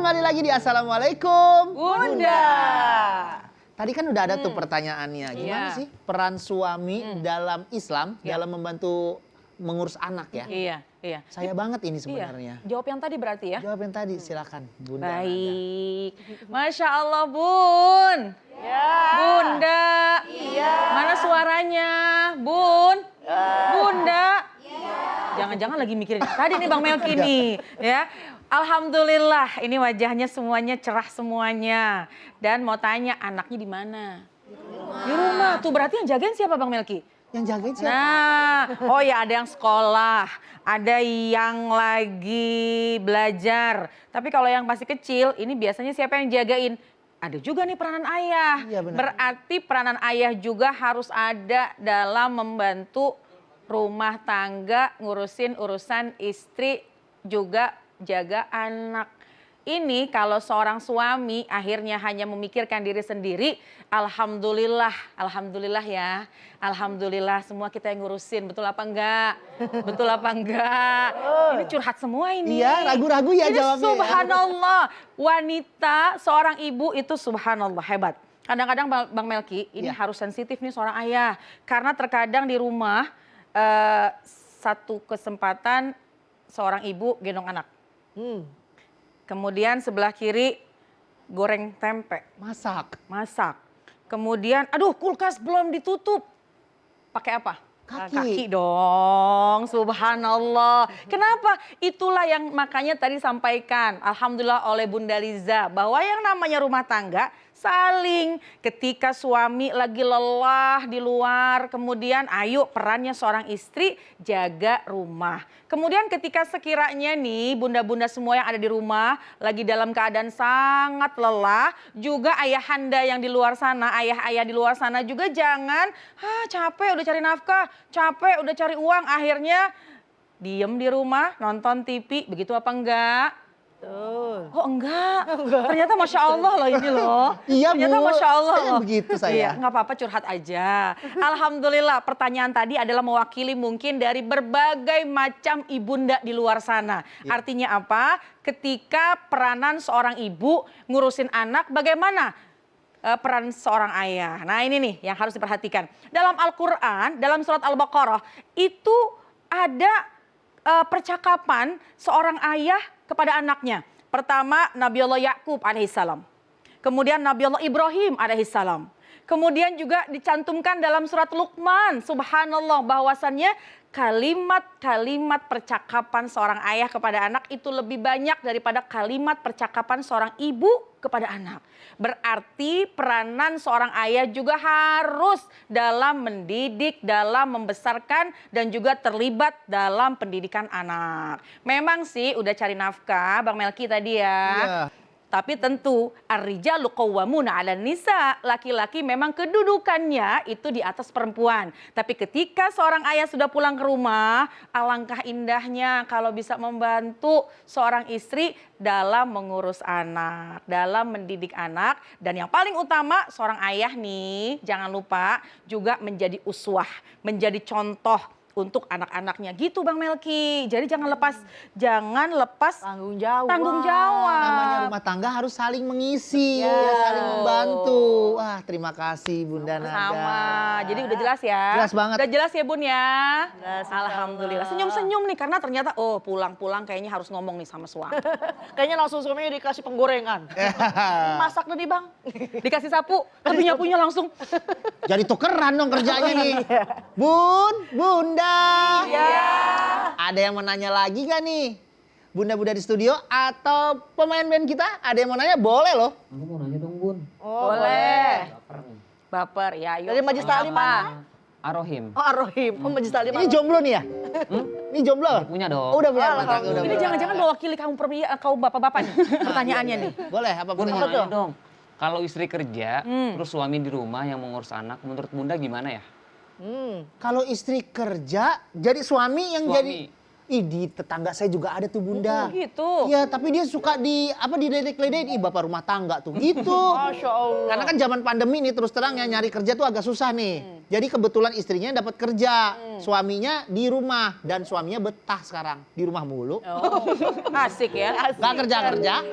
kembali lagi di Assalamualaikum Bunda. Tadi kan udah ada tuh pertanyaannya. Gimana sih peran suami dalam Islam, dalam membantu mengurus anak ya? Iya. Saya banget ini sebenarnya. Jawab yang tadi berarti ya? Jawab yang tadi, silakan Bunda. Baik. Masya Allah, Bun. Ya. Bunda. Iya. Mana suaranya, Bun? Bunda. Iya. Jangan-jangan lagi mikirin tadi nih Bang Melki nih, ya. Alhamdulillah, ini wajahnya semuanya cerah semuanya. Dan mau tanya, anaknya di mana? Di rumah. Tuh berarti yang jagain siapa Bang Melki? Yang jagain siapa? Nah, oh ya ada yang sekolah, ada yang lagi belajar. Tapi kalau yang masih kecil, ini biasanya siapa yang jagain? Ada juga nih peranan ayah. Iya, benar. Berarti peranan ayah juga harus ada dalam membantu rumah tangga, ngurusin urusan istri, juga jaga anak. Ini kalau seorang suami akhirnya hanya memikirkan diri sendiri, alhamdulillah ya. Alhamdulillah semua kita yang ngurusin, betul apa enggak? Betul apa enggak? Ini curhat semua ini. Iya, ragu-ragu ya ini jawabnya. Subhanallah, wanita seorang ibu itu subhanallah hebat. Kadang-kadang Bang Melki ini harus sensitif nih seorang ayah. Karena terkadang di rumah satu kesempatan seorang ibu gendong anak. Kemudian sebelah kiri goreng tempe. Masak. Kemudian aduh kulkas belum ditutup. Pakai apa? Kaki dong, subhanallah. Kenapa? Itulah yang makanya tadi sampaikan. Alhamdulillah oleh Bunda Liza. Bahwa yang namanya rumah tangga saling. Ketika suami lagi lelah di luar. Kemudian ayo perannya seorang istri jaga rumah. Kemudian ketika sekiranya nih bunda-bunda semua yang ada di rumah. Lagi dalam keadaan sangat lelah. Juga ayahanda yang di luar sana, ayah-ayah di luar sana juga jangan. Capek udah cari nafkah. Capek udah cari uang, akhirnya diem di rumah nonton TV, begitu apa enggak? Oh enggak, ternyata Masya Allah loh ini loh. Iya ternyata Bu, Masya Allah loh. begitu saya. Iya, nggak apa-apa curhat aja. Alhamdulillah pertanyaan tadi adalah mewakili mungkin dari berbagai macam ibunda di luar sana. Artinya apa? Ketika peranan seorang ibu ngurusin anak bagaimana? Peran seorang ayah. Nah ini nih yang harus diperhatikan. Dalam Al-Quran, dalam surat Al-Baqarah itu ada percakapan seorang ayah kepada anaknya. Pertama Nabi Allah Ya'qub alaihissalam. Kemudian Nabi Allah Ibrahim alaihissalam. Kemudian juga dicantumkan dalam surat Luqman. Subhanallah bahwasannya kalimat-kalimat percakapan seorang ayah kepada anak itu lebih banyak daripada kalimat percakapan seorang ibu kepada anak. Berarti peranan seorang ayah juga harus dalam mendidik, dalam membesarkan dan juga terlibat dalam pendidikan anak. Memang sih udah cari nafkah Bang Melki tadi ya. Iya. Tapi tentu ar-rijalu qawwamuna 'alan nisa, laki-laki memang kedudukannya itu di atas perempuan. Tapi ketika seorang ayah sudah pulang ke rumah, alangkah indahnya kalau bisa membantu seorang istri dalam mengurus anak, dalam mendidik anak. Dan yang paling utama seorang ayah nih, jangan lupa juga menjadi uswah, menjadi contoh untuk anak-anaknya gitu Bang Melki. Jadi jangan lepas Tanggung jawab. Namanya rumah tangga harus saling mengisi, saling membantu. Wah, terima kasih Bunda Nada. Sama. Jadi udah jelas ya? Jelas banget. Udah jelas ya Bun ya? Jelas, Alhamdulillah. Senyum-senyum nih karena ternyata pulang-pulang kayaknya harus ngomong nih sama suami. Kayaknya langsung suaminya dikasih penggorengan. Masak deh Bang. Dikasih sapu, tapi nyapunya langsung. Jadi tukeran dong kerjanya nih. Bunda. Iya. Ada yang mau nanya lagi gak nih? Bunda-bunda di studio atau pemain band kita? Ada yang mau nanya? Boleh loh. Aku mau nanya dong Bun. Oh, Boleh. Baper nih. Baper ya. Yuk. Dari Majlis Ta'lim mana? Arohim. Oh, Ar-Rahim. Oh, Majlis Ta'lim. Ini jomblo nih ya? Ini jomblo? Punya dong. Oh, udah punya. Alhamdulillah. Mantap, udah Ini punya. jangan-jangan mewakili kaum bapak-bapak nih pertanyaannya nih. Boleh, apa Bun mau pertanyaan? nanya dong. Kalau istri kerja, terus suami di rumah yang mengurus anak, menurut Bunda gimana ya? Kalau istri kerja, jadi suami yang jadi... Suami. Ih, di tetangga saya juga ada tuh Bunda. Oh, gitu. Iya, tapi dia suka diledek-ledekin. Ih, bapak rumah tangga tuh. Gitu. Masya Allah. Karena kan zaman pandemi nih terus terang ya nyari kerja tuh agak susah nih. Jadi kebetulan istrinya dapat kerja. Suaminya di rumah dan suaminya betah sekarang. Di rumah mulu. Oh, asik ya. Gak kerja-kerja.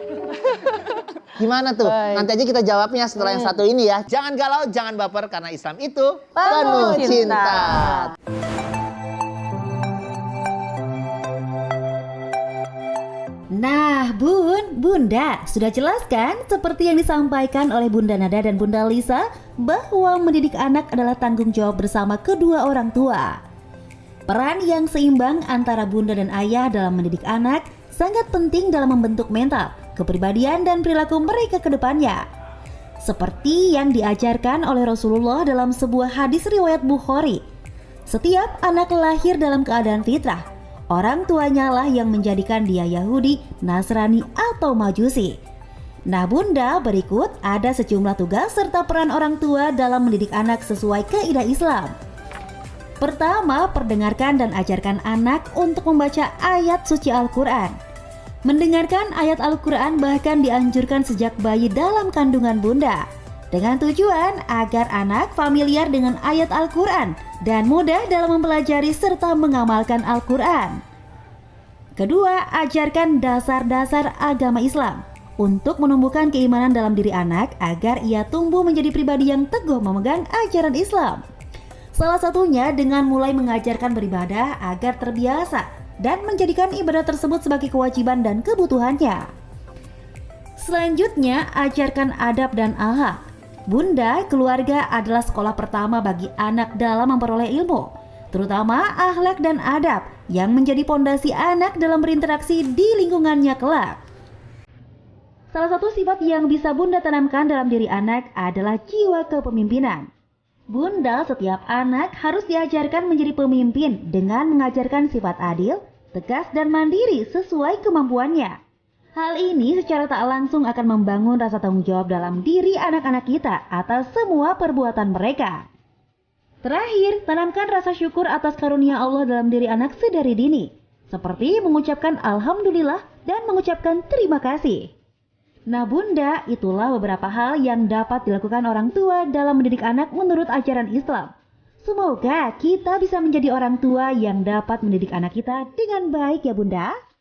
Gimana tuh? Nanti aja kita jawabnya setelah yang satu ini ya. Jangan galau, jangan baper karena Islam itu penuh cinta. Nah, Bunda, sudah jelas kan seperti yang disampaikan oleh Bunda Nada dan Bunda Lisa bahwa mendidik anak adalah tanggung jawab bersama kedua orang tua. Peran yang seimbang antara bunda dan ayah dalam mendidik anak sangat penting dalam membentuk mental, kepribadian dan perilaku mereka ke depannya. Seperti yang diajarkan oleh Rasulullah dalam sebuah hadis riwayat Bukhari. Setiap anak lahir dalam keadaan fitrah. Orang tuanya lah yang menjadikan dia Yahudi, Nasrani, atau Majusi. Nah Bunda, berikut ada sejumlah tugas serta peran orang tua dalam mendidik anak sesuai kaidah Islam. Pertama, perdengarkan dan ajarkan anak untuk membaca ayat suci Al-Quran. Mendengarkan ayat Al-Quran bahkan dianjurkan sejak bayi dalam kandungan Bunda, dengan tujuan agar anak familiar dengan ayat Al-Quran dan mudah dalam mempelajari serta mengamalkan Al-Quran. Kedua, ajarkan dasar-dasar agama Islam untuk menumbuhkan keimanan dalam diri anak agar ia tumbuh menjadi pribadi yang teguh memegang ajaran Islam. Salah satunya dengan mulai mengajarkan beribadah agar terbiasa dan menjadikan ibadah tersebut sebagai kewajiban dan kebutuhannya. Selanjutnya, ajarkan adab dan akhlak. Bunda, keluarga adalah sekolah pertama bagi anak dalam memperoleh ilmu, terutama akhlak dan adab yang menjadi pondasi anak dalam berinteraksi di lingkungannya kelak. Salah satu sifat yang bisa Bunda tanamkan dalam diri anak adalah jiwa kepemimpinan. Bunda, setiap anak harus diajarkan menjadi pemimpin dengan mengajarkan sifat adil, tegas dan mandiri sesuai kemampuannya. Hal ini secara tak langsung akan membangun rasa tanggung jawab dalam diri anak-anak kita atas semua perbuatan mereka. Terakhir, tanamkan rasa syukur atas karunia Allah dalam diri anak sedari dini, seperti mengucapkan alhamdulillah dan mengucapkan terima kasih. Nah Bunda, itulah beberapa hal yang dapat dilakukan orang tua dalam mendidik anak menurut ajaran Islam. Semoga kita bisa menjadi orang tua yang dapat mendidik anak kita dengan baik ya Bunda.